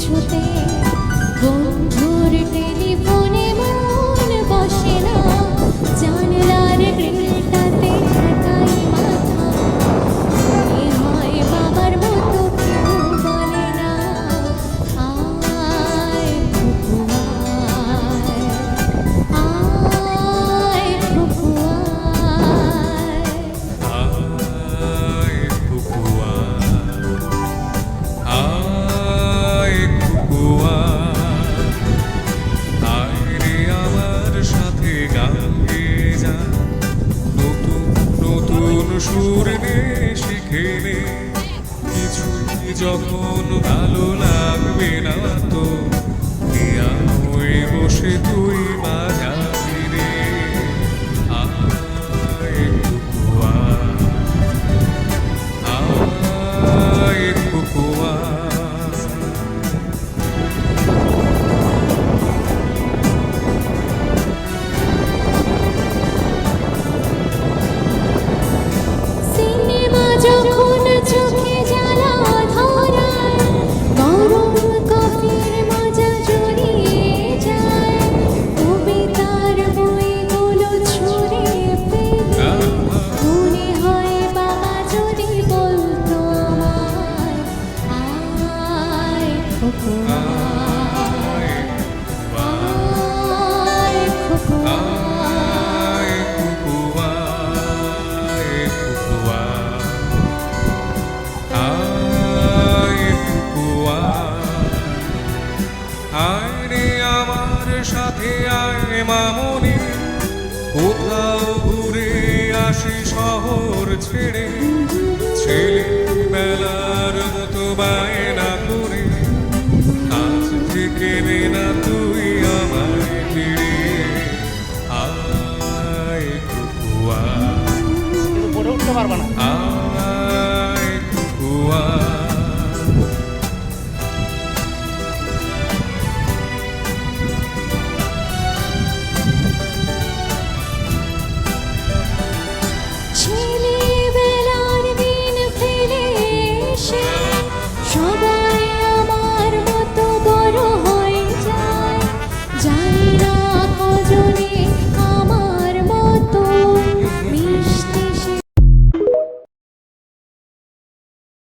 কিছুতে বন্ধুর টেলিফোনে মন বসে না, জানলার গ্রিলটাতে ঠেকাই মাথা, মনে হয় বাবার মতো কেউ বলে না, আয় ফুপু আয়, আয় ফুপু আয়। আয় কুকুয়া, আয় কুকুয়া, আয় রে আমার সাথে গান গেয়ে যা, নতুন নতুন সুর নে শিখে নে, কিছুই যখন ভালো লাগবে না তো হয়ে বসে তুই বাজাবি রে, আয় কুকুয়া, আয় কুকুয়া। সিনেমা যখন চোখে জ্বালা ধরায়, গরম কফির মজা জড়িয়ে যায়, কবিতার বইগুলো ছড়িয়ে ফেলে, মনে হয় বাবা যদি বলতো আমায়, আয় ফুপু আয়, আয় ফুপু আয় কুকুয়া, আয় কুকুয়া, আয় কুকুয়া, আয় রে আমার সাথে আয় মামনি, কোথাও ঘুরে আসি শহর ছেড়ে, ছেলেবেলার মতো বায়না করে, আজ থেকে নে না তুই আমায় ফিরে, আয় কুকুয়া, কিন্তু পড়ে উঠতে পারবে না। আয়